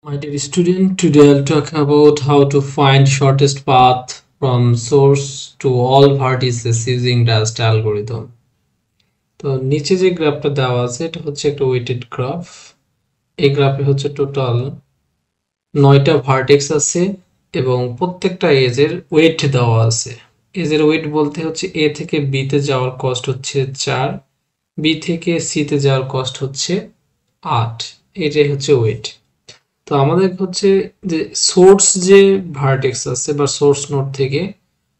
My dear student, today I'll talk about how to find shortest path from source to all vertices using Dast algorithm. তো নিচে যে গ্রাফটা দেওয়া আছে এটা হচ্ছে একটা ওয়েটেড গ্রাফ। এই গ্রাফে হচ্ছে টোটাল 9টা ভার্টেক্স আছে এবং প্রত্যেকটা এজের ওয়েট দেওয়া আছে। এজের ওয়েট বলতে হচ্ছে এ থেকে বি তে যাওয়ার কস্ট হচ্ছে 4, বি থেকে সি তে যাওয়ার কস্ট হচ্ছে 8। এটাই হচ্ছে ওয়েট। তো আমাদের হচ্ছে যে সোর্স যে ভার্টেক্স আছে বা সোর্স নোড থেকে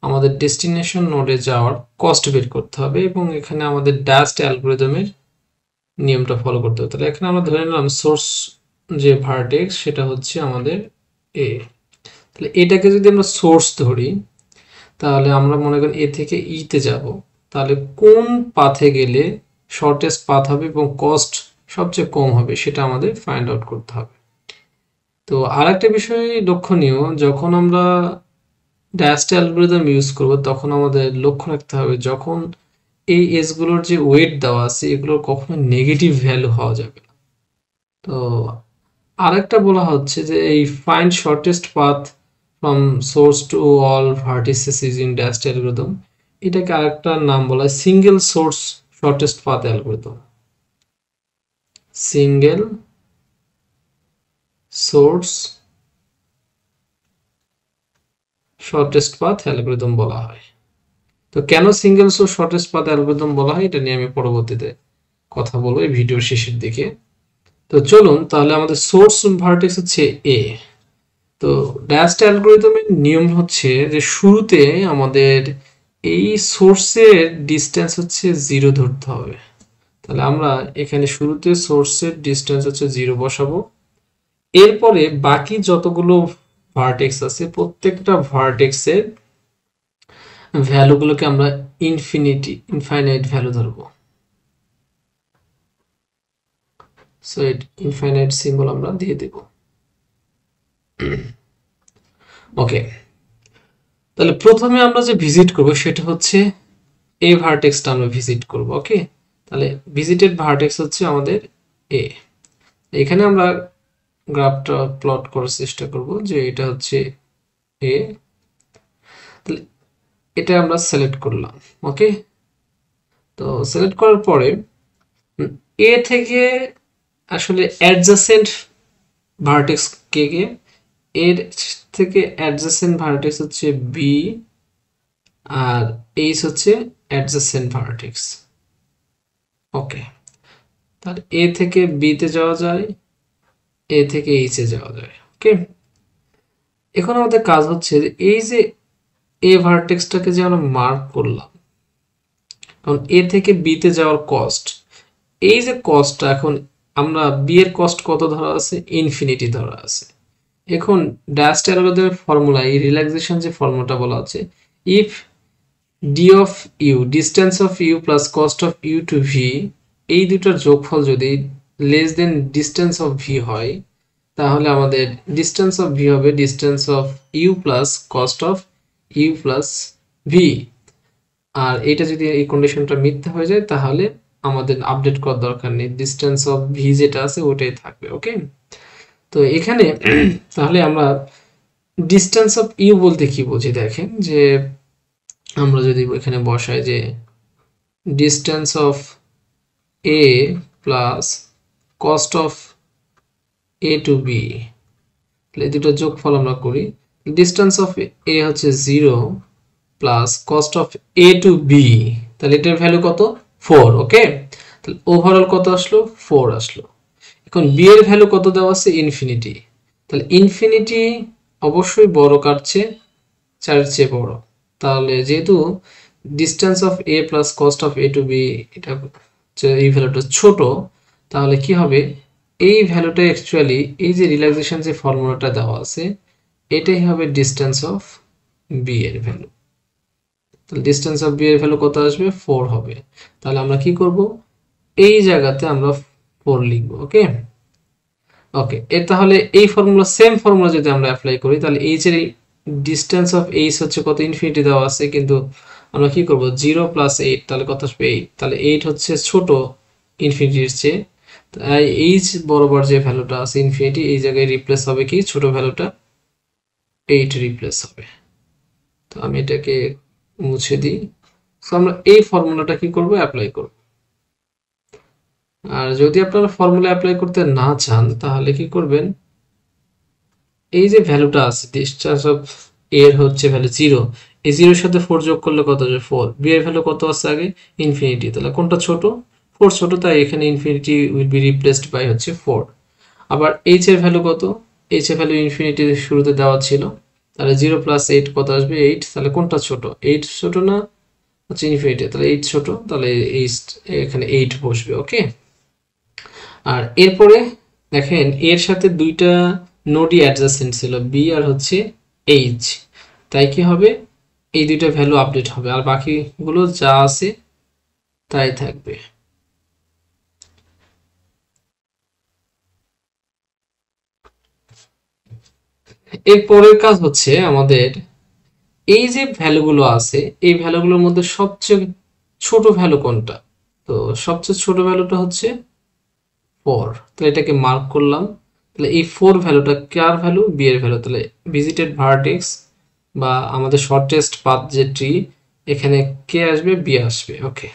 আমাদের ডেস্টিনেশন নোডে যাওয়ার কস্ট বের করতে হবে এবং এখানে আমাদের ডাস্ট অ্যালগরিদমের নিয়মটা ফলো করতে হবে। তাহলে এখানে আমরা ধরে নিলাম সোর্স যে ভার্টেক্স সেটা হচ্ছে আমাদের এ। তাহলে এটাকে যদি আমরা সোর্স ধরি তাহলে আমরা মনে করি এ থেকে ই তে যাব, তাহলে কোন পাথে গেলে শর্টেস্ট পাথ হবে এবং কস্ট সবচেয়ে কম হবে সেটা আমাদের ফাইন্ড আউট করতে হবে। তো আরেকটা বিষয় লক্ষণীয়, যখন আমরা ডাস্ট অ্যালগরিদম ইউজ করব তখন আমাদের লক্ষ্য রাখতে হবে যখন এই এজগুলোর যে ওয়েট দেওয়া আছে এগুলোর কখনো নেগেটিভ ভ্যালু হওয়া যাবে না। তো আরেকটা বলা হচ্ছে যে এই find shortest path from source to all vertices using dust algorithm, এটাকে আরেকটা নাম বলা হয় single source shortest path algorithm. Single source shortest path algorithm বলা হয়। তো কেন single source shortest path algorithm বলা হয় এটা নিয়ে আমি পরবর্তীতে কথা বলবো এই ভিডিওর শেষের দিকে। তো চলুন তাহলে আমাদের সোর্স ভার্টেক্স হচ্ছে এ। তো ডাস্ট অ্যালগরিদমের নিয়ম হচ্ছে যে শুরুতে আমাদের এই সোর্সের ডিসটেন্স হচ্ছে 0 ধরতে হবে। তাহলে আমরা এখানে শুরুতে সোর্সের ডিসটেন্স হচ্ছে 0 বসাবো। এরপরে বাকি যতগুলো ভার্টেক্স আছে প্রত্যেকটা ভার্টেক্সের ভ্যালুগুলোকে আমরা ইনফাইনাইট ভ্যালু ধরবো। সো ইনফাইনাইট সিম্বল আমরা দিয়ে দেব। ওকে, তাহলে প্রথমে আমরা যে ভিজিট করব সেটা হচ্ছে এ ভার্টেক্সটা আমরা ভিজিট করব। ওকে, তাহলে ভিজিটেড ভার্টেক্স হচ্ছে আমাদের এ। এখানে আমরা গ্রাফটা প্লট করার চেষ্টা করব যে এটা হচ্ছে এ। তাহলে এটা আমরা সিলেক্ট করলাম। ওকে, তো সিলেক্ট করার পরে এ থেকে আসলে অ্যাডজাসেন্ট ভার্টেক্স কে কে, এর থেকে অ্যাডজাসেন্ট ভার্টেক্স হচ্ছে বি আর এইচ হচ্ছে অ্যাডজাসেন্ট ভার্টেক্স। ওকে, তাহলে এ থেকে বি তে যাওয়া যায়, এ থেকে এইচ এ যাওয়া যায়। ওকে, এখন আমাদের কাজ হচ্ছে এই যে এ ভার্টেক্সটাকে যে আমরা মার্ক করলাম, কারণ এ থেকে বি তে যাওয়ার কস্ট, এই যে কস্টটা এখন আমরা বি এর কস্ট কত ধরা আছে, ইনফিনিটি ধরা আছে। এখন ডাস্ট অ্যালগরিদমের ফর্মুলা, এই রিল্যাক্সেশন যে ফর্মুলাটা বলা আছে, if d of u distance of u plus cost of u to v, এই দুটার যোগফল যদি less than distance of v হয় তাহলে আমাদের ডিস্টেন্স অফ ভি হবে distance of u plus cost of u plus v. আর এটা যদি এই কন্ডিশনটা মিথ্যা হয়ে যায় তাহলে আমাদের আপডেট করার দরকার নেই, ডিস্টেন্স অফ ভি যেটা আছে ওটাই থাকবে। ওকে, তো এখানে তাহলে আমরা ডিস্টেন্স অফ ইউ বলতে কি বুঝি, দেখেন যে আমরা যদি এখানে বসাই যে distance of A plus cost of A to B, এই দুটো যোগফল আমরা করি, ডিস্টেন্স অফ এ হচ্ছে 0 plus cost of A to B, তাহলে এটার ভ্যালু কত, 4। ওকে, তাহলে ওভারঅল কত আসলো, 4 আসলো। এখন বি এর ভ্যালু কত দেওয়া আছে, ইনফিনিটি। তাহলে ইনফিনিটি অবশ্যই বড় কাটছে 4 এর চেয়ে বড়, তাহলে যেহেতু distance of A plus cost of A to B এটা এই ভ্যালুটা ছোট, তাহলে কি হবে, এই ভ্যালুটা অ্যাকচুয়ালি এই যে রিল্যাক্সেশন যে ফর্মুলাটা দেওয়া আছে এটাই হবে ডিস্টেন্স অফ বি এর ভ্যালু। তাহলে ডিস্টেন্স অফ বি এর ভ্যালু কত আসবে, 4 হবে। তাহলে আমরা কি করব, এই জায়গাতে আমরা 4 লিখব। ওকে, ওকে, এর তাহলে এই ফর্মুলা, সেম ফর্মুলা যদি আমরা অ্যাপ্লাই করি তাহলে এইচ এর ডিস্টেন্স অফ এইচ হচ্ছে কত, ইনফিনিটি দেওয়া আছে, কিন্তু আমরা কি করব 0 প্লাস 8, তাহলে কত আসবে 8। তাহলে 8 হচ্ছে ছোট ইনফিনিটির চেয়ে, তাই এইচ বরাবর যে ভ্যালুটা আছে ইনফিনিটি, এই জায়গায় রিপ্লেস হবে কি ছোট ভ্যালুটা 8 রিপ্লেস হবে। তো আমি এটাকে মুছে দিই। তো আমরা এই ফর্মুলাটা কি করব, অ্যাপ্লাই করব। আর যদি আপনারা ফর্মুলা অ্যাপ্লাই করতে না চান তাহলে কি করবেন, এই যে ভ্যালুটা আছে ডিসচার্জ অফ এর হচ্ছে ভ্যালু 0, এই 0 এর সাথে 4 যোগ করলে কত হবে 4, বি এর ভ্যালু কত আছে আগে ইনফিনিটি, তাহলে কোনটা ছোট 4 ছোট, তাই এখানে infinity will be replaced by হচ্ছে 4। আবার এইচ এর ভ্যালু কত, এইচ এর ভ্যালু ইনফিনিটি শুরুতে দেওয়া ছিল, তাহলে 0 প্লাস 8 কত আসবে 8, তাহলে কোনটা ছোট 8 ছোট না হচ্ছে ইনফিনিটি, তাহলে 8 ছোট, তাহলে এখানে 8 বসবে। ওকে, আর এরপরে দেখেন এর সাথে দুইটা নোডই অ্যাডজাসেন্ট ছিল বি আর হচ্ছে এইচ, তাই কি হবে এই দুইটা ভ্যালু আপডেট হবে আর বাকিগুলো যা আছে তাই থাকবে। এর পরের কাজ হচ্ছে আমাদের এই যে ভ্যালুগুলো আছে এই ভ্যালুগুলোর মধ্যে সবচেয়ে ছোট ভ্যালু কোনটা, তো সবচেয়ে ছোট ভ্যালুটা হচ্ছে 4, তাহলে এটাকে মার্ক করলাম। তাহলে এই 4 ভ্যালুটা কার ভ্যালু, বি এর ভ্যালু, তাহলে ভিজিটেড ভার্টেক্স বা আমাদের শর্টেস্ট পাথ যে ট্রি, এখানে কে আসবে বি আসবে। ওকে,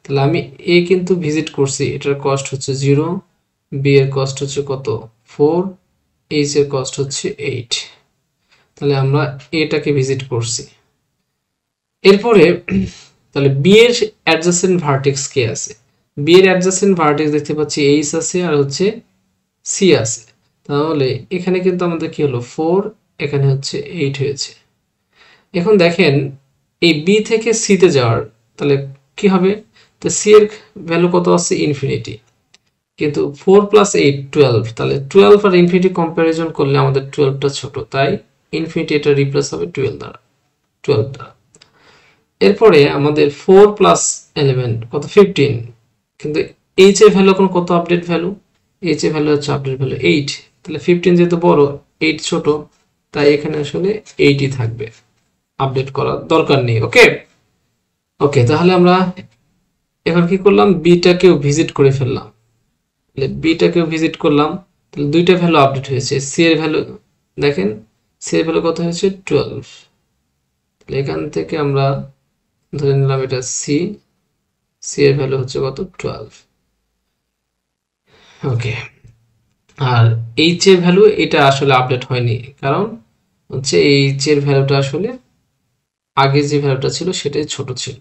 তাহলে আমি এ কিন্তু ভিজিট করছি, এটার কস্ট হচ্ছে 0, বি এর কস্ট হচ্ছে কত 4, এইচ এর কস্ট হচ্ছে 8, তাহলে আমরা এটাকে ভিজিট করছি। এরপরে তাহলে বি এর অ্যাডজাসেন্ট ভার্টেক্স কে আছে, বি এর অ্যাডজাসেন্ট ভার্টেক্স দেখতে পাচ্ছি এইচ আছে আর হচ্ছে সি আছে, তাহলে এখানে কিন্তু আমাদের কি হলো 4, এখানে হচ্ছে 8 হয়েছে। এখন দেখেন এই বি থেকে সি তে যাওয়ার তাহলে কি হবে, তো সি এর ভ্যালু কত আছে ইনফিনিটি, কিন্তু 4 প্লাস 8 12, তাহলে 12 আর ইনফিনিটি কম্পারিজন করলে আমাদের 12টা ছোট, তাই ইনফিনিটি এটা রিপ্লেস হবে 12 দ্বারা, 12 দ্বারা। এরপরে আমাদের 4 প্লাস 11 কত 15, কিন্তু এইচ এর ভ্যালু এখন কত আপডেট ভ্যালু, এইচ এর ভ্যালু হচ্ছে আপডেট ভ্যালু 8, তাহলে 15 যেহেতু বড় 8 ছোট, তাই এখানে আসলে 8ই থাকবে, আপডেট করার দরকার নেই। ওকে ওকে, তাহলে আমরা এখন কি করলাম, বিটাকেও ভিজিট করে ফেললাম, তাহলে বিটাকেও ভিজিট করলাম, তাহলে দুইটা ভ্যালু আপডেট হয়েছে। সি এর ভ্যালু দেখেন, সি এর ভ্যালু কত হয়েছে 12, তাহলে এখান থেকে আমরা ধরে নিলাম এটা সি, সি এর ভ্যালু হচ্ছে কত 12। ওকে, আর এইচ এর ভ্যালু এটা আসলে আপডেট হয়নি, কারণ হচ্ছে এইচ এর ভ্যালুটা আসলে আগে যে ভ্যালুটা ছিল সেটাই ছোট ছিল।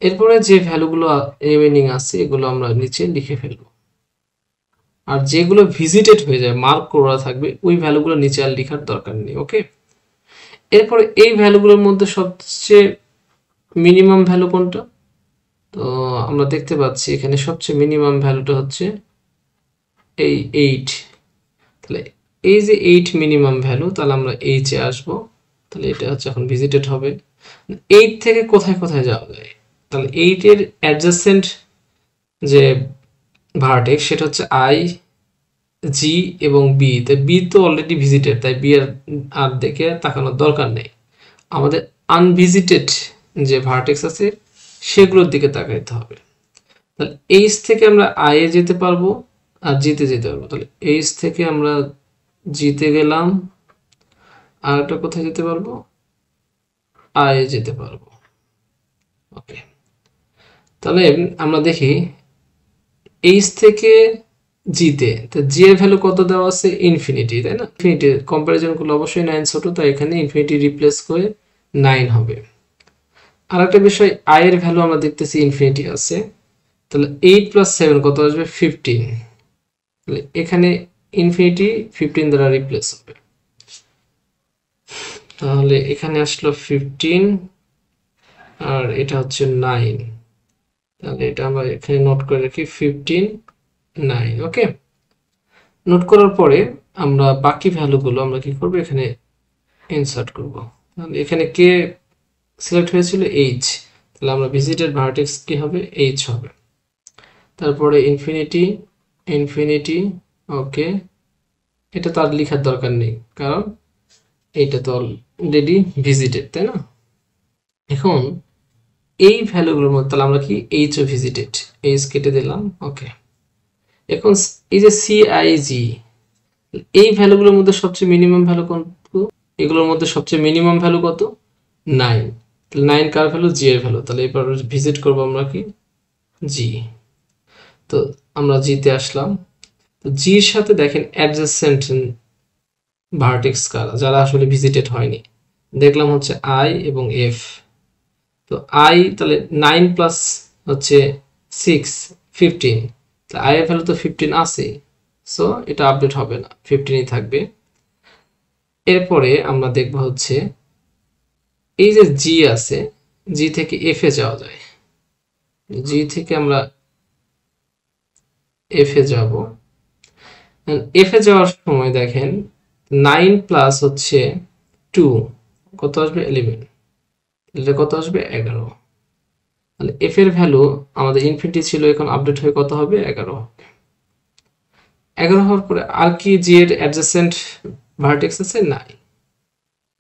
এরপরে যে ভ্যালুগুলো রিমেইনিং আছে এগুলো আমরা নিচে লিখে ফেলবো, আর যেগুলো ভিজিটেড হয়ে যায় মার্ক করা থাকবে ওই ভ্যালুগুলো নিচে আর লেখার দরকার নেই। ওকে, এরপরে এই ভ্যালুগুলোর মধ্যে সবচেয়ে মিনিমাম ভ্যালু কোনটা, তো আমরা দেখতে পাচ্ছি এখানে সবচেয়ে মিনিমাম ভ্যালুটা হচ্ছে এই 8, তাহলে এই যে 8 মিনিমাম ভ্যালু, তাহলে আমরা এইচ এ আসবো, তাহলে এটা হচ্ছে এখন ভিজিটেড হবে। 8 থেকে কোথায় কোথায় যাওয়া যায়, তাহলে 8 এর অ্যাডজাসেন্ট যে ভার্টেক্স সেটা হচ্ছে আই, জি এবং বি, তাই বি তো অলরেডি ভিজিটেড, তাই বি আর দেখে তাকানোর দরকার নেই, আমাদের আনভিজিটেড যে ভার্টেক্স আছে সেগুলোর দিকে তাকাইতে হবে। তাহলে এইচ থেকে আমরা আই এ যেতে পারবো আর জিতে যেতে পারবো, তাহলে এইচ থেকে আমরা জিতে গেলাম, আর একটা কোথায় যেতে পারবো আই এ যেতে পারবো। ওকে, তাহলে আমরা দেখি এইচ থেকে জিতে, তো জি এর ভ্যালু কত দেওয়া আছে ইনফিনিটি, তাই না, ইনফিনিটি কম্পারিজন করলে অবশ্যই 9 ছোট, তাই এখানে ইনফিনিটি রিপ্লেস করে 9 হবে। আর একটা বিষয় আই এর ভ্যালু আমরা দেখতেছি ইনফিনিটি আছে, তাহলে 8 প্লাস 7 কত আসবে 15, তাহলে এখানে ইনফিনিটি 15 দ্বারা রিপ্লেস হবে, তাহলে এখানে আসলো 15 আর এটা হচ্ছে 9, তাহলে এটা আমরা এখানে নোট করে রাখি 15 9। ওকে, নোট করার পরে আমরা বাকি ভ্যালুগুলো আমরা কি করব এখানে ইনসার্ট করব, তাহলে এখানে কে সিলেক্ট হয়েছিল এইচ, তাহলে আমরা ভিজিটেড ভার্টেক্স কি হবে এইচ হবে, তারপরে ইনফিনিটি ইনফিনিটি। ওকে, এটা তো আর লেখার দরকার নেই কারণ এইটা তো অলরেডি ভিজিটেড, তাই না। এখন এই ভ্যালুগুলোর মধ্যে তাহলে আমরা কি এইচ ও ভিজিটেড, এইচ কেটে দিলাম। ওকে, এখন এই যে সিআইজি, এই ভ্যালুগুলোর মধ্যে সবচেয়ে মিনিমাম ভ্যালু কত? এগুলোর মধ্যে সবচেয়ে মিনিমাম ভ্যালু কত? 9। তাহলে 9 কার ভ্যালু? জি এর ভ্যালু। তাহলে এবার ভিজিট করবো আমরা কি? জি। তো আমরা জিতে আসলাম। তো জির সাথে দেখেন অ্যাডজেসেন্ট ভার্টেক্স কারা, যারা আসলে ভিজিটেড হয়নি, দেখলাম হচ্ছে আই এবং এফ। তো আই তাহলে 9 প্লাস হচ্ছে 6 15, আই এর ভ্যালু তো 15 আছে, সো এটা আপডেট হবে না, 15ই থাকবে। এরপরে আমরা দেখব হচ্ছে এই যে জি আছে, জি থেকে এফ এ যাওয়া যায়। জি থেকে আমরা এফ এ যাব। এফ এ যাওয়ার সময় দেখেন 9 প্লাস হচ্ছে 2 কত আসবে? 11। এটা কত আসবে? 11। তাহলে এফ এর ভ্যালু আমাদের ইনফিনিটি ছিল, এখন আপডেট হয়ে কত হবে? 11 হবে। 11 হওয়ার পরে আর কি জি এর অ্যাডজেসেন্ট ভার্টেক্স আছে? নাই।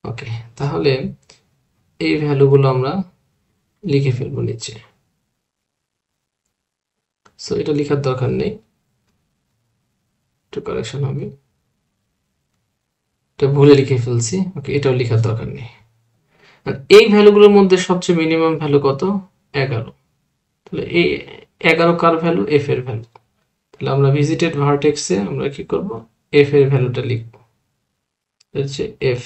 ওকে, তাহলে এই ভ্যালুগুলো আমরা লিখে ফেলবো নিচে। সো এটা লেখার দরকার নেই, একটু কারেকশন হবে, এটা ভুলে লিখে ফেলছি। ওকে, এটাও লেখার দরকার নেই। আর এই ভ্যালুগুলোর মধ্যে সবচেয়ে মিনিমাম ভ্যালু কত? 11। তাহলে এই 11 কার ভ্যালু? এফ এর ভ্যালু। তাহলে আমরা ভিজিটেড ভার্টেক্সে আমরা কি করব? এফ এর ভ্যালুটা লিখব, হচ্ছে এফ,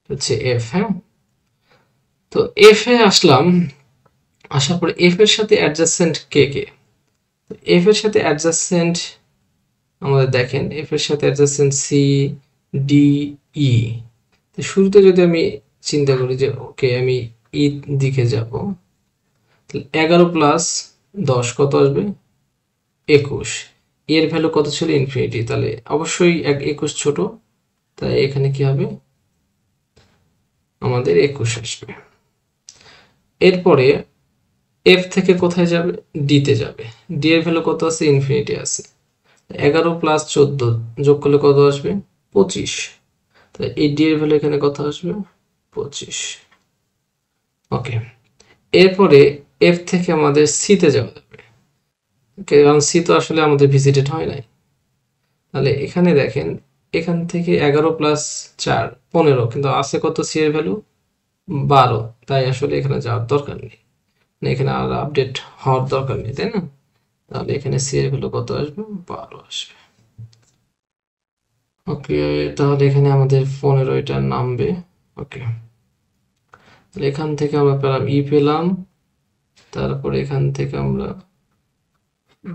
হচ্ছে এফ। হ্যাঁ, তো এফ এ আসলাম। আসার পরে এফ এর সাথে অ্যাডজাসেন্ট কে কে? এফ এর সাথে অ্যাডজাসেন্ট আমাদের দেখেন, এফ এর সাথে অ্যাডজাসেন্ট সি ডি ই। তো শুরুতে যদি আমি চিন্তা করি যে ওকে আমি ই দিকে যাব, 11 প্লাস 10 কত আসবে? 21। এর ভ্যালু কত ছিল? ইনফিনিটি। তাহলে অবশ্যই 21 ছোট, তাই এখানে কি হবে? আমাদের 21 আসবে। এরপরে এফ থেকে কোথায় যাবে? ডি তে যাবে। ডি এর ভ্যালু কত আছে? ইনফিনিটি আছে। 11 প্লাস 14 যোগ করলে কত আসবে? 25। তাহলে এই ডি এর ভ্যালু এখানে কত আসবে? 25। ওকে, এরপরে এফ থেকে আমাদের সি তে যাওয়া যাবে, কারণ সি তো আসলে আমাদের ভিজিটেড হয় নাই। তাহলে এখানে দেখেন, এখান থেকে 11 প্লাস 4 15, কিন্তু আছে কত? সি এর ভ্যালু 12, তাই আসলে এখানে যাওয়ার দরকার নেই, এখানে আর আপডেট হওয়ার দরকার নেই, তাই না? তাহলে এখানে সি এর ভ্যালু কত আসবে? 12 আসবে। ওকে, তাহলে এখানে আমাদের 15 এটা নামবে। ওকে, তাহলে এখান থেকে আমরা পেলাম ই পেলাম, তারপরে এখান থেকে আমরা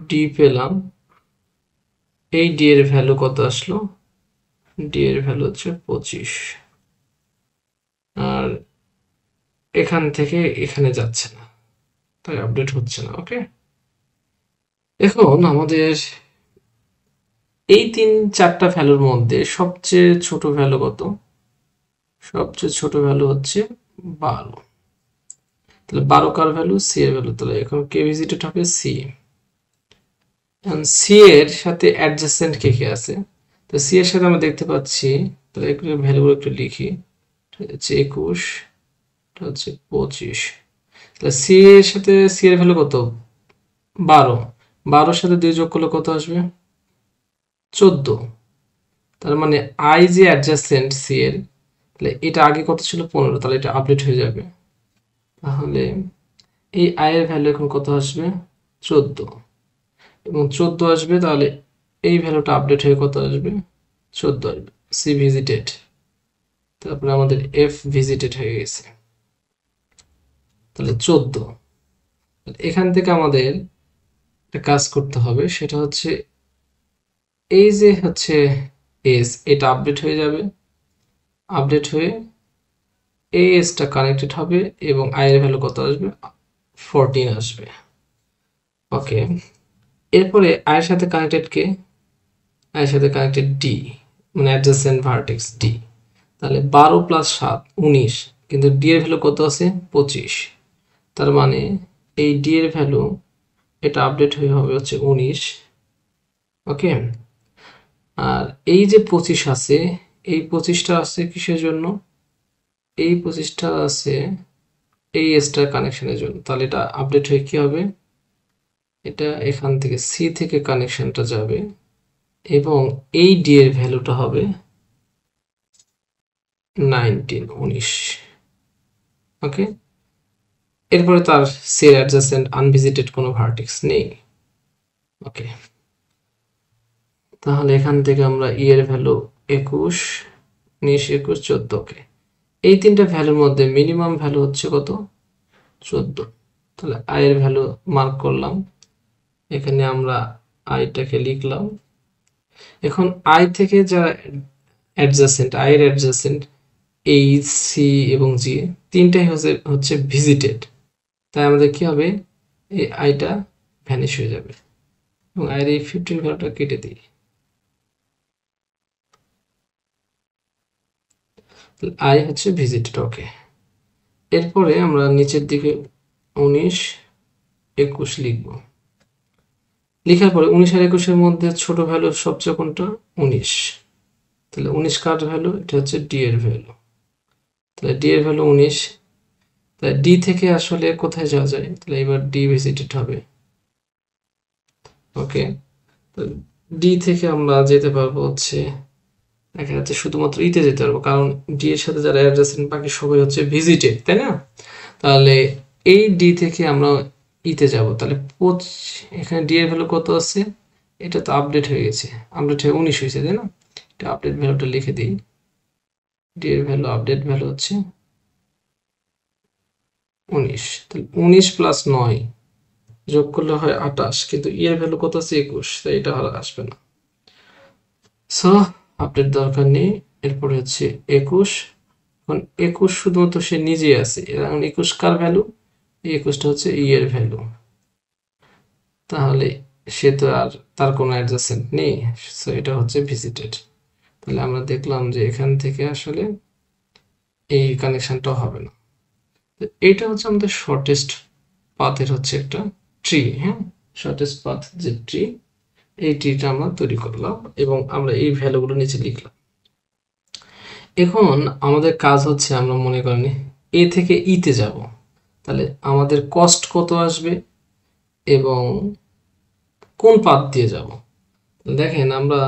ডি পেলাম। এই ডি এর ভ্যালু কত আসলো? ডি এর ভ্যালু হচ্ছে 25। আর এখান থেকে এখানে যাচ্ছে না, তাই আপডেট হচ্ছে না। ওকে, এখন আমাদের এই 3-4টা ভ্যালুর মধ্যে সবচেয়ে ছোট ভ্যালু কত? সবচেয়ে ছোট ভ্যালু হচ্ছে 12। তাহলে 12 কার ভ্যালু? সি এর ভ্যালু। তাহলে এখন কে ভিজিটেড হবে? সি। সি এর সাথে অ্যাডজাসেন্ট কে কে আছে? তো সি এর সাথে আমরা দেখতে পাচ্ছি, তাহলে একটু ভ্যালুগুলো একটু লিখি। এটা হচ্ছে 21, এটা হচ্ছে 25। তাহলে সি এর সাথে সি এর ভ্যালু কত? 12। 12 সাথে 2 যোগ করলে কত আসবে? 14। তার মানে আই যে অ্যাডজাসেন্ট সি এর, তাহলে এটা আগে কত ছিল? 15, তাহলে এটা আপডেট হয়ে যাবে। তাহলে এই আই এর ভ্যালু এখন কত আসবে? 14, এবং 14 আসবে, তাহলে এই ভ্যালুটা আপডেট হয়ে কত আসবে? 14 আসবে। সি ভিজিটেড, তারপরে আমাদের এফ ভিজিটেড হয়ে গেছে, তাহলে 14। এখান থেকে আমাদের একটা কাজ করতে হবে, সেটা হচ্ছে এই যে হচ্ছে এস, এটা আপডেট হয়ে যাবে, আপডেট হয়ে এই এসটা কানেক্টেড হবে, এবং আই এর ভ্যালু কত আসবে? 14 আসবে। ওকে, এরপরে আই এর সাথে কানেক্টেড কে? আই এর সাথে কানেক্টেড ডি, মানে অ্যাডজেসেন্ট ভার্টেক্স ডি। তাহলে 12 প্লাস 7 19, কিন্তু ডি এর ভ্যালু কত আছে? 25। তার মানে এই ডি এর ভ্যালু এটা আপডেট হয়ে হবে হচ্ছে 19। ওকে, আর এই যে 25 আছে, এই 25টা আছে কিসের জন্য? এই 25টা আছে এই স্টার কানেকশনের জন্য। তাহলে এটা আপডেট হয়ে কি হবে? এটা এখান থেকে সি থেকে কানেকশনটা যাবে এবং এই ডি এর ভ্যালুটা হবে 19 ওকে। এরপরে তার সি এর অ্যাডজাসেন্ট আনভিজিটেড কোনো ভার্টেক্স নেই। ওকে, তাহলে এখান থেকে আমরা ই এর ভ্যালু 21, 19, 21, 14। ওকে, এই তিনটা ভ্যালুর মধ্যে মিনিমাম ভ্যালু হচ্ছে কত? 14। তাহলে আই এর ভ্যালু মার্ক করলাম, এখানে আমরা আইটাকে লিখলাম। এখন আই থেকে যারা অ্যাডজাসেন্ট, আই এর অ্যাডজাসেন্ট এইচ, সি এবং জি তিনটাই হচ্ছে ভিজিটেড, তাই আমাদের কি হবে? এই আইটা ভ্যানিশ হয়ে যাবে এবং আইয়ের এই 15 ভ্যালুটা কেটে দিই। আই হচ্ছে ভিজিটেড। ওকে, এরপরে আমরা নিচের দিকে 19, 21 লিখব। লেখার পরে 19 আর 21 এর মধ্যে ছোট ভ্যালু সবচেয়ে কোনটা? 19। তাহলে 19 কার ভ্যালু? এটা হচ্ছে ডি এর ভ্যালু। তাহলে ডি এর ভ্যালু 19। তাহলে ডি থেকে আসলে কোথায় যাওয়া যায়? তাহলে এবার ডি ভিজিটেড হবে। ওকে, ডি থেকে আমরা যেতে পারবো হচ্ছে, দেখা যাচ্ছে শুধুমাত্র ইতে যেতে পারবো, কারণ ডি এর সাথে যারা অ্যাডজাসেন্ট বাকি সবাই হচ্ছে ভিজিটেড, তাই না? তাহলে এই ডি থেকে আমরা ইতে যাব। তাহলে এখানে ডি এর ভ্যালু কত আছে? এটা তো আপডেট হয়ে গেছে, আপডেট হয়ে 19 হয়েছে, তাই না? এটা আপডেট ভ্যালুটা লিখে দিই। ডি এর ভ্যালু, আপডেট ভ্যালু হচ্ছে 19। তাহলে 19 প্লাস 9 যোগ করলে হয় 28, কিন্তু ই এর ভ্যালু কত আছে? 21, তাই এটা আর আসবে না। সো আপডেট দরকার নেই। এরপরে হচ্ছে 21। এখন 21 শুধুমাত্র সে নিজেই আছে, এখন 21 কার ভ্যালু? এই 21টা হচ্ছে ই এর ভ্যালু। তাহলে সে তো আর, তার কোনো অ্যাডজাসেন্ট নেই, সো এটা হচ্ছে ভিজিটেড। তাহলে আমরা দেখলাম যে এখান থেকে আসলে এই কানেকশনটাও হবে না। এইটা হচ্ছে আমাদের শর্টেস্ট পাথের হচ্ছে একটা ট্রি। হ্যাঁ, শর্টেস্ট পাথ যে ট্রি, এই ট্রিটা আমরা তৈরি করলাম এবং আমরা এই ভ্যালুগুলো নিচে লিখলাম। এখন আমাদের কাজ হচ্ছে, আমরা মনে করেন এ থেকে ইতে যাব, তাহলে আমাদের কস্ট কত আসবে এবং কোন পাথ দিয়ে যাব? দেখেন, আমরা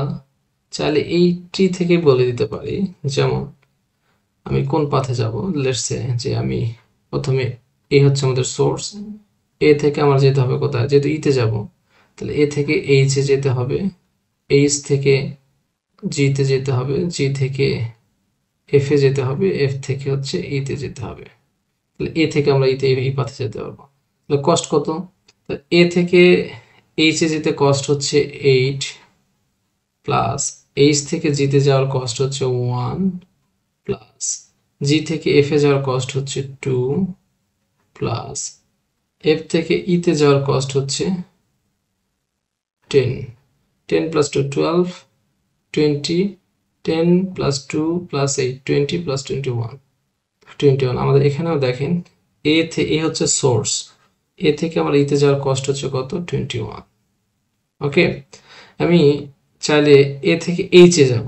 চাইলে এই ট্রি থেকে বলে দিতে পারি, যেমন আমি কোন পাথে যাব। লেটস সে যে আমি প্রথমে, এ হচ্ছে আমাদের সোর্স, এ থেকে আমার যেতে হবে কোথায়? যেহেতু ইতে যাব, তাহলে এ থেকে এইচ এ যেতে হবে, এইচ থেকে জিতে যেতে হবে, জি থেকে এফ এ যেতে হবে, এফ থেকে হচ্ছে ইতে যেতে হবে। তাহলে এ থেকে আমরা ইতে এই পাথে যেতে পারবো। তাহলে কস্ট কত? এ থেকে এইচ এ যেতে কস্ট হচ্ছে 8, প্লাস এইচ থেকে জিতে যাওয়ার কস্ট হচ্ছে 1, প্লাস জি থেকে এফ এ যাওয়ার কস্ট হচ্ছে 2, প্লাস এফ থেকে ইতে যাওয়ার কস্ট হচ্ছে 10। 10 প্লাস 2 12, 20, 10 প্লাস 2 প্লাস 8, 20 প্লাস 21, 21। আমাদের এখানেও দেখেন, এ হচ্ছে সোর্স, এ থেকে আমার ইতে যাওয়ার কস্ট হচ্ছে কত? 21। ওকে, আমি চাইলে এ থেকে এইচ এ যাব।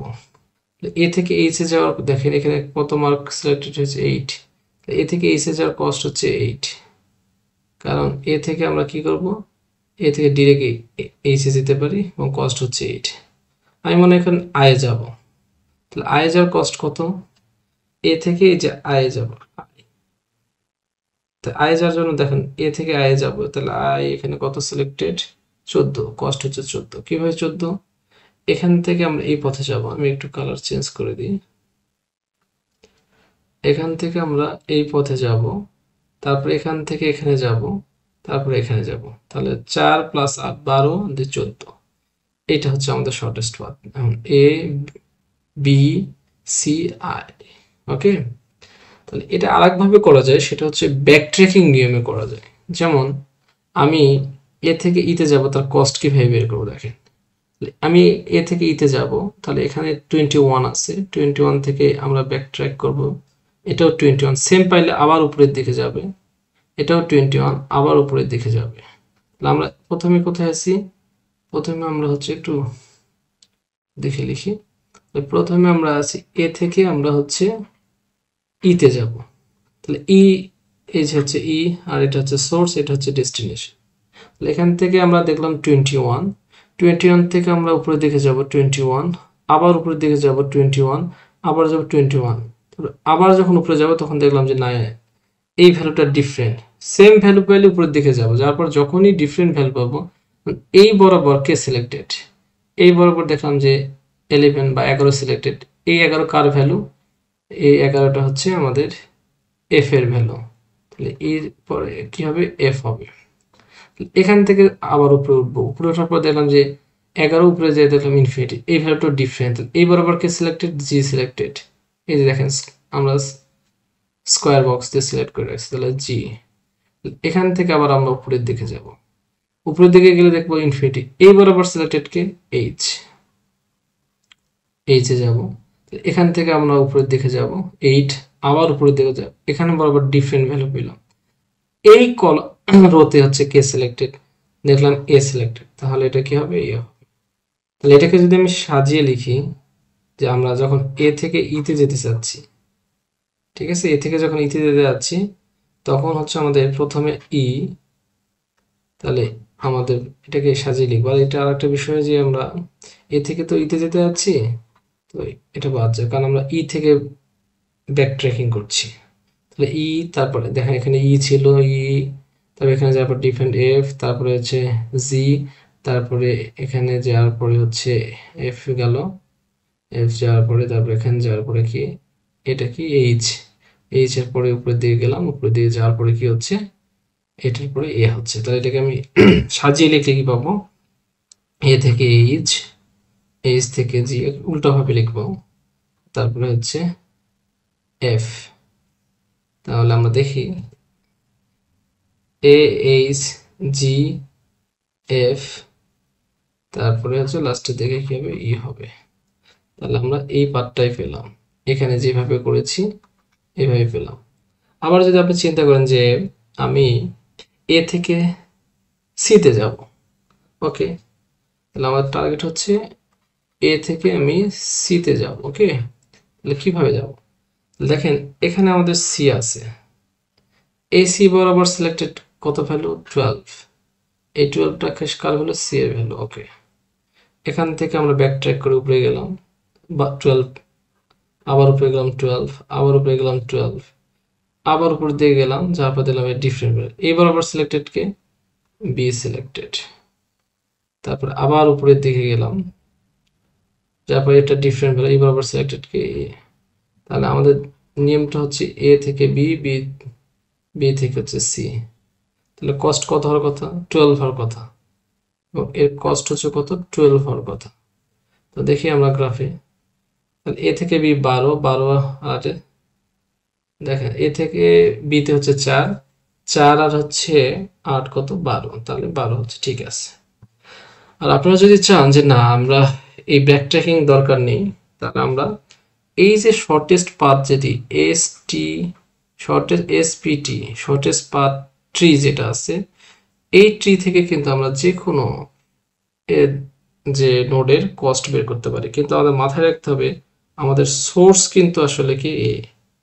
এ থেকে এইচ এ যাওয়ার, দেখেন এখানে কত মার্ক সিলেক্টেড হয়েছে? 8। এ থেকে এইচ এ যাওয়ার কস্ট হচ্ছে 8, কারণ এ থেকে আমরা কি করব? এ থেকে ডিরেক্ট এইচ এ যেতে পারি এবং কস্ট হচ্ছে 8। আমি মনে এখন আয়ে যাব, তাহলে আয়ে যাওয়ার কস্ট কত? এ থেকে এই যে আয়ে যাব, আয়ে যাওয়ার জন্য দেখেন এ থেকে আয়ে যাব, তাহলে আয় এখানে কত সিলেক্টেড? 14, কস্ট হচ্ছে 14। কিভাবে 14? এখান থেকে আমরা এই পথে যাব, আমি একটু কালার চেঞ্জ করে দিই। এখান থেকে আমরা এই পথে যাব, তারপর এখান থেকে এখানে যাব, তারপর এখানে যাব, তাহলে 4 প্লাস 8 12 দিয়ে 14। এটা হচ্ছে আমাদের শর্টেস্ট পাথ। এখন এ বি সি আই। ওকে, তাহলে এটা আরেকভাবে করা যায়, সেটা হচ্ছে ব্যাকট্র্যাকিং নিয়মে করা যায়। যেমন আমি এ থেকে ইতে যাব, তার কস্ট কিভাবে বের করবো? দেখেন, আমি এ থেকে ইতে যাব, তাহলে এখানে 21 আছে, 21 থেকে আমরা ব্যাকট্র্যাক করব, এটাও 21, সেম পাইলে আবার উপরের দিকে যাবে, এটাও 21, আবার উপরের দিকে যাবে। তাহলে আমরা প্রথমে কোথায় আছি? প্রথমে আমরা হচ্ছে একটু দেখে লিখি। প্রথমে আমরা আছি এ থেকে আমরা হচ্ছে ইতে যাব, তাহলে ই, এই যে হচ্ছে ই, আর এটা হচ্ছে সোর্স, এটা হচ্ছে ডেস্টিনেশন। এখান থেকে আমরা দেখলাম 21, 21 থেকে আমরা উপরের দিকে যাব 21, আবার উপরের দিকে যাব 21, আবার যাব 21, আবার যখন উপরে যাব তখন দেখলাম যে না, এই ভ্যালুটা ডিফারেন্ট, সেম ভ্যালু পেলে উপরের দিকে যাব, যার পর যখনই ডিফারেন্ট ভ্যালু পাবো এই বরাবর কে সিলেক্টেড, এই বরাবর দেখলাম যে 11 বা 11 সিলেক্টেড, এই 11 কার ভ্যালু, এই 11টা হচ্ছে আমাদের এফ এর ভ্যালু, তাহলে এর পরে কি হবে, এফ হবে। এখান থেকে আবার উপরে উঠবো, উপরে ওঠার পর দেখলাম যে 11 উপরে যেয়ে দেখলাম ইনফিনিটি, এই ভ্যালুটা ডিফারেন্ট, এই বরাবর কে সিলেক্টেড, জি সিলেক্টেড, এই যে দেখেন আমরা স্কোয়ার বক্স দিয়ে সিলেক্ট করে রাখছি, তাহলে জি। এখান থেকে আবার আমরা উপরের দিকে যাব, উপরের দিকে গেলে দেখবো ইনফিনিটি, এই বরাবর সিলেক্টেড কে, এইচ, এইচে যাব, এখান থেকে আমরা উপরের দিকে যাব 8, আবার উপরের দিকে যাব, এখানে বরাবর ডিফারেন্ট ভ্যালু পেলাম, এই রোতে হচ্ছে কে সিলেক্টেড, দেখলাম এ সিলেক্টেড, তাহলে এটা কি হবে, এ হবে। তাহলে এটাকে যদি আমি সাজিয়ে লিখি যে আমরা যখন এ থেকে ইতে যেতে চাচ্ছি, ঠিক আছে, এ থেকে যখন ইতে যেতে যাচ্ছি তখন হচ্ছে আমাদের প্রথমে ই, তাহলে আমাদের এটাকে সাজিয়ে লিখবো। আর এটা আরেকটা বিষয় যে আমরা এ থেকে তো ইতে যেতে যাচ্ছি, তো এটা বাদ যায় কারণ আমরা ই থেকে ব্যাক ট্র্যাকিং করছি, তাহলে ই, তারপরে দেখেন এখানে ই ছিল, ই, তারপরে এখানে যাওয়ার পর ডিফারেন্ট এফ, তারপরে হচ্ছে জি, তারপরে এখানে যাওয়ার পরে হচ্ছে এফ গেল, এফ যাওয়ার পরে তারপরে এখানে যাওয়ার পরে কি, এটা কি এইচ, এইচ এর পরে উপরের দিকে গেলাম, উপরের দিকে যাওয়ার পরে কি হচ্ছে, এটার পরে এ হচ্ছে। তাহলে এটাকে আমি সাজিয়ে লিখলে কি পাবো, এ থেকে এইচ, এইচ থেকে জি, উল্টো ভাবে লিখবো, তারপরে হচ্ছে এফ। তাহলে আমরা দেখি এ, এইচ, জি, এফ, তারপরে হচ্ছে লাস্টের দিকে কি হবে, ই হবে। তাহলে আমরা এই পার্টটাই পেলাম, এখানে যেভাবে করেছি এইভাবে পেলাম। আবার যদি আপনি চিন্তা করেন যে আমি এ থেকে সিতে যাব, ওকে, তাহলে আমার টার্গেট হচ্ছে এ থেকে আমি সিতে যাব, ওকে, তাহলে কিভাবে যাব, দেখেন এখানে আমাদের সি আছে, এই সি বরাবর সিলেক্টেড কত ভ্যালু, 12, এই 12টা কার ভ্যালু, সি এর ভ্যালু, ওকে। এখান থেকে আমরা ব্যাক ট্র্যাক করে উপরে গেলাম বা 12, আবার উপরে গেলাম 12, আবার উপরে গেলাম 12, আবার উপর দিয়ে গেলাম, যার পর দিলাম ডিফারেন্ট, এই বরাবর সিলেক্টেড কে, বি সিলেক্টেড, তারপর আবার উপরের দিকে গেলাম, যার পর এটা ডিফারেন্ট ভ্যালু, এই বরাবর সিলেক্টেড কে, তাহলে আমাদের নিয়মটা হচ্ছে এ থেকে বি, বি, বি থেকে হচ্ছে সি, তাহলে কস্ট কত হওয়ার কথা, 12 হওয়ার কথা, এবং এর কস্ট হচ্ছে কত, 12 হওয়ার কথা। তো দেখি আমরা গ্রাফে, তাহলে এ থেকে বি 12, 12 আর দেখেন এ থেকে বিতে হচ্ছে 4, 4 আর হচ্ছে 8 কত, 12, তাহলে 12 হচ্ছে, ঠিক আছে। আর আপনারা যদি চান যে না আমরা এই ব্যাক ট্র্যাকিং দরকার নেই, তাহলে আমরা এই যে শর্টেস্ট পাথ, যেটি S T, shortest SPT, shortest path tree যেটা আছে, এই ট্রি থেকে কিন্তু আমরা যে কোনো যে নোডের কস্ট বের করতে পারি, কিন্তু আমাদের মাথায় রাখতে হবে আমাদের সোর্স কিন্তু আসলে কি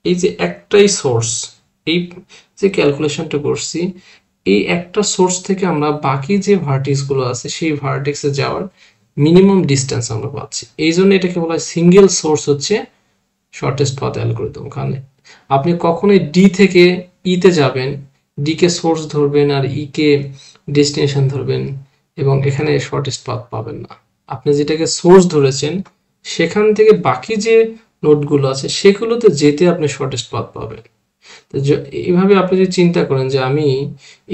এই যে একটাই সোর্স, এই যে ক্যালকুলেশনটা করছি এই একটা সোর্স থেকে আমরা বাকি যে ভার্টেক্স গুলো আছে সেই ভার্টেক্সে যাওয়ার মিনিমাম ডিস্টেন্স আমরা পাচ্ছি, এই জন্য এটাকে বলা হয় সিঙ্গেল সোর্স হচ্ছে শর্টেস্ট পাথ অ্যালগরিদম। কারণ আপনি কখনোই ডি থেকে ইতে যাবেন, ডি কে সোর্স ধরবেন আর ই কে ডেস্টিনেশন ধরবেন এবং এখানে শর্টেস্ট পাথ পাবেন না। আপনি যেটাকে সোর্স ধরেছেন সেখান থেকে বাকি যে নোডগুলো আছে সেগুলোতে যেতে আপনি শর্টেস্ট পাথ পাবেন। তো এইভাবে আপনি যদি চিন্তা করেন যে আমি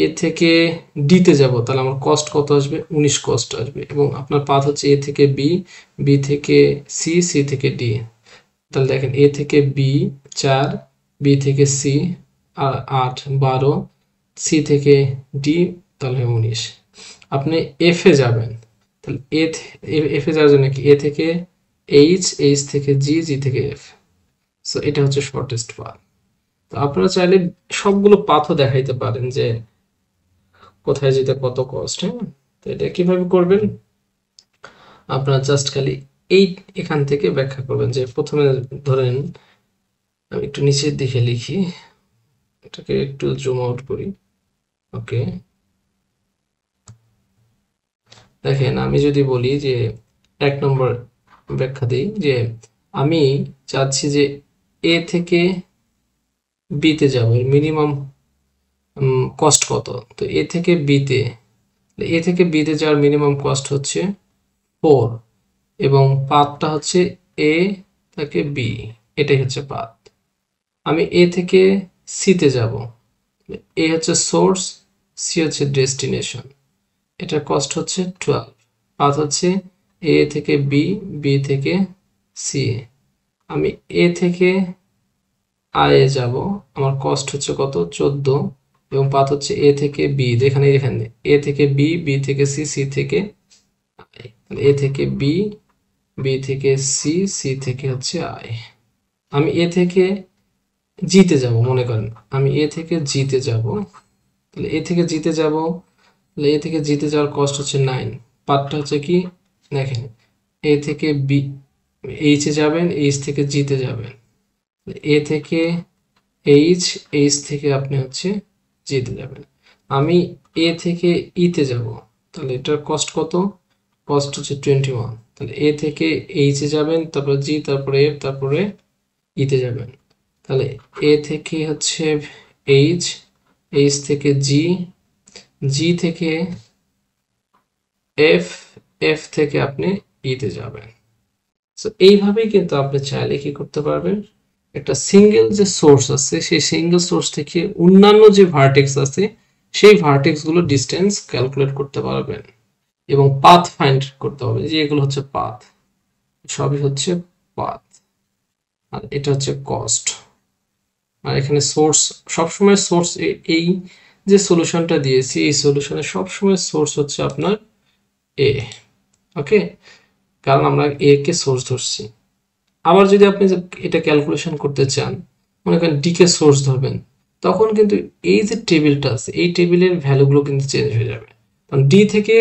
এ থেকে ডিতে যাব, তাহলে আমার কস্ট কত আসবে, 19 কস্ট আসবে, এবং আপনার পাথ হচ্ছে এ থেকে বি, বি থেকে সি, সি থেকে ডি, তাহলে দেখেন এ থেকে বি 4, বি থেকে সি 8, 12, সি থেকে ডি, তাহলে 19। আপনি এফ এ যাবেন, তাহলে এফ এ যাওয়ার জন্য কি, এ থেকে এইচ, এইচ থেকে জি, জি থেকে এফ, সো এটা হচ্ছে শর্টেস্ট পাথ। তো আপনারা চাইলে সবগুলো পাথও দেখাইতে পারেন যে কোথায় যেতে কত কস্ট, হ্যাঁ। তো এটা কিভাবে করবেন, আপনারা জাস্ট খালি এই এখান থেকে ব্যাখ্যা করবেন যে প্রথমে ধরেন আমি একটু নিচের দিকে লিখি, এটাকে একটু জুম আউট করি, ওকে, দেখেন আমি যদি বলি যে 1 নম্বর ব্যাখ্যা দিই যে আমি চাচ্ছি যে এ থেকে বি তে যাব, এর মিনিমাম কস্ট কত। তো এ থেকে বি তে, এ থেকে বি তে যাওয়ার মিনিমাম কস্ট হচ্ছে 4 এবং পাথটা হচ্ছে এ থেকে বি, এটাই হচ্ছে পাথ। আমি এ থেকে সি তে যাব, এ হচ্ছে সোর্স, সি হচ্ছে ডেস্টিনেশন, এটার কস্ট হচ্ছে 12। পাথ হচ্ছে এ থেকে বি, বি থেকে সি। আমি এ থেকে আই এ যাব, আমার কস্ট হচ্ছে কত 14 এবং পাথ হচ্ছে এ থেকে বি, এখানে এখানে এ থেকে বি, বি থেকে সি, সি থেকে আই। এ থেকে বি, বি থেকে সি, সি থেকে হচ্ছে আই। আমি এ থেকে জিতে যাব, মনে করেন আমি এ থেকে জিতে যাব, তাহলে এ থেকে জিতে যাব, তাহলে এ থেকে জিতে যাওয়ার কস্ট হচ্ছে 9। পার্টটা হচ্ছে কি দেখেন, এ থেকে বি এইচ এ যাবেন, এইচ থেকে জিতে যাবেন, এ থেকে এইচ, এইচ থেকে আপনি হচ্ছে জিতে যাবেন। আমি এ থেকে ইতে যাব, তাহলে এটার কস্ট কত, কস্ট হচ্ছে 21। তাহলে এ থেকে এইচ এ যাবেন, তারপরে জি, তারপরে এফ, তারপরে ইতে যাবেন। তাহলে এ থেকে হচ্ছে এইচ, এইচ থেকে জি, জি থেকে এফ, এফ থেকে আপনি ইতে যাবেন। সো এইভাবেই কিন্তু আপনি চাইলে কি করতে পারবেন, একটা সিঙ্গেল যে সোর্স আছে সেই সিঙ্গেল সোর্স থেকে অন্যান্য যে ভার্টেক্স আছে সেই ভার্টেক্স গুলো ডিস্টেন্স ক্যালকুলেট করতে পারবেন এবং পাথ ফাইন্ড করতে হবে, যে এগুলো হচ্ছে পাথ, সবই হচ্ছে পাথ, আর এটা হচ্ছে কস্ট। আর এখানে সোর্স, সবসময় সোর্স, এই যে সলিউশনটা দিয়েছি এই সলিউশনে সবসময় সোর্স হচ্ছে আপনার এ। ওকে, কারণ আমরা এ কে সোর্স ধরছি। আবার যদি আপনি এটা ক্যালকুলেশন করতে চান, মনে করেন ডি কে সোর্স ধরবেন, তখন কিন্তু এই যে টেবিলটা আছে এই টেবিলের ভ্যালুগুলো কিন্তু চেঞ্জ হয়ে যাবে। কারণ ডি থেকে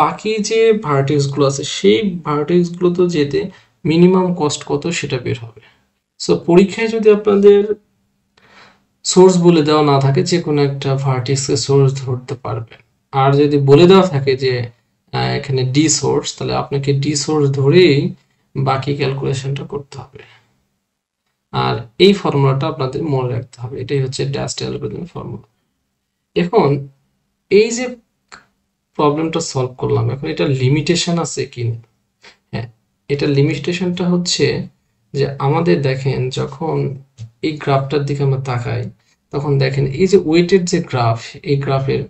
বাকি যে ভার্টেক্স গুলো আছে সেই ভার্টেক্স গুলো তো যেতে মিনিমাম কস্ট কত সেটা বের হবে। সো পরীক্ষায় যদি আপনাদের সোর্স বলে দেওয়া না থাকে, যে কোনো একটা ভার্টেক্সকে সোর্স ধরতে পারবেন। আর যদি বলে দেওয়া থাকে যে এখানে ডি সোর্স, তাহলে আপনাকে ডি সোর্স ধরেই বাকি ক্যালকুলেশনটা করতে হবে। আর এই ফর্মুলাটা আপনাদের মনে রাখতে হবে, এটাই হচ্ছে ডাস্ট অ্যালগরিদমের ফর্মুলা। এখন এই যে প্রবলেমটা সলভ করলাম, এখন এটা লিমিটেশন আছে কি না? হ্যাঁ, এটা লিমিটেশনটা হচ্ছে যে আমাদের দেখেন যখন এই গ্রাফটার দিকে আমরা তাকাই, তখন দেখেন এই যে ওয়েটেড যে গ্রাফ, এই গ্রাফের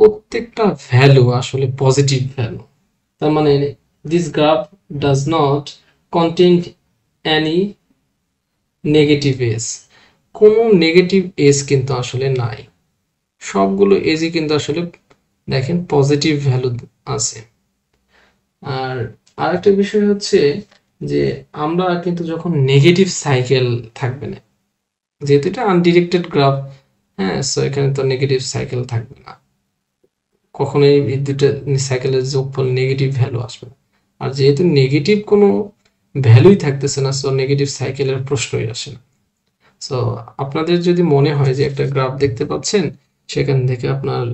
প্রত্যেকটা ভ্যালু আসলে পজিটিভ ভ্যালু। তার মানে this graph does not contain any negative edge, কোনো নেগেটিভ এজ কিন্তু আসলে নাই, সবগুলো এজই কিন্তু আসলে দেখেন পজিটিভ ভ্যালু আছে। আর আরেকটা বিষয় হচ্ছে যে আমরা কিন্তু যখন নেগেটিভ সাইকেল থাকবে না, যেহেতু এটা আনডিরেক্টেড গ্রাফ, হ্যাঁ, সো এখানে তো নেগেটিভ সাইকেল থাকবে না, কখনোই এই দুটো সাইকেলের যোগফল নেগেটিভ ভ্যালু আসবে না। আর যেহেতু নেগেটিভ কোনো ভ্যালুই থাকতেছে না, সো নেগেটিভ সাইকেলের প্রশ্নই আসে না। সো আপনাদের যদি মনে হয় যে একটা গ্রাফ দেখতে পাচ্ছেন, সেখান থেকে আপনার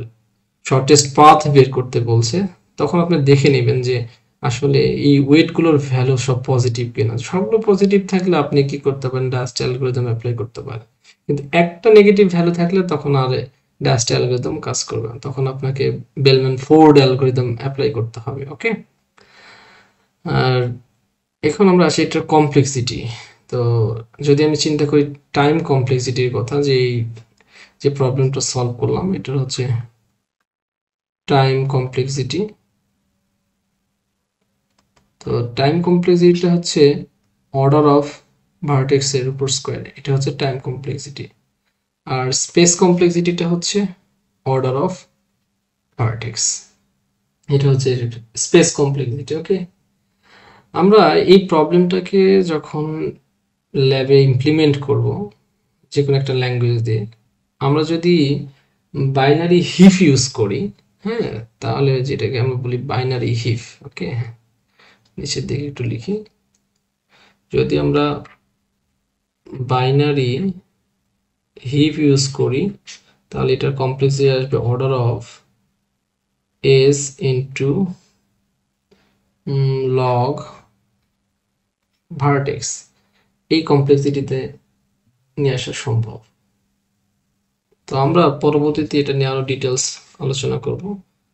শর্টেস্ট পাথ বের করতে বলছে, তখন আপনি দেখে নেবেন যে আসলে এই ওয়েটগুলোর ভ্যালু সব পজিটিভ কিনা। সবগুলো পজিটিভ থাকলে আপনি কি করতে পারেন, ডাস্ট অ্যালগরিদম অ্যাপ্লাই করতে পারেন। কিন্তু একটা নেগেটিভ ভ্যালু থাকলে তখন আর ডাস্ট অ্যালগরিদম কাজ করবে না, তখন আপনাকে বেলম্যান ফোর্ড অ্যালগরিদম অ্যাপ্লাই করতে হবে। ওকে, আর এখন আমরা আসি এটার কমপ্লেক্সিটি। তো যদি আমি চিন্তা করি টাইম কমপ্লেক্সিটির কথা, যে এই যে প্রবলেমটা সলভ করলাম এটার হচ্ছে টাইম কমপ্লেক্সিটি। তো টাইম কমপ্লেক্সিটিটা হচ্ছে অর্ডার অফ ভার্টেক্স এর উপর স্কোয়ার, এটা হচ্ছে টাইম কমপ্লেক্সিটি। আর স্পেস কমপ্লেক্সিটিটা হচ্ছে অর্ডার অফ ভার্টেক্স, এটা হচ্ছে স্পেস কমপ্লেক্সিটি। ওকে, আমরা এই প্রবলেমটাকে যখন ল্যাবে ইমপ্লিমেন্ট করব যে কোনো একটা ল্যাঙ্গুয়েজ দিয়ে, আমরা যদি বাইনারি হিফ ইউজ করি, হ্যাঁ, তাহলে যেটাকে আমরা বলি বাইনারি হিফ। ওকে, হ্যাঁ, নিচের দিকে একটু লিখি, যদি আমরা বাইনারি হিপ ইউজ করি তাহলে এটার কমপ্লেক্সিটি আসবে order of S into log vertex এই কমপ্লেক্সিটিতে নিয়ে আসা সম্ভব। তো আমরা পরবর্তীতে এটা নিয়ে আরো ডিটেলস আলোচনা করব।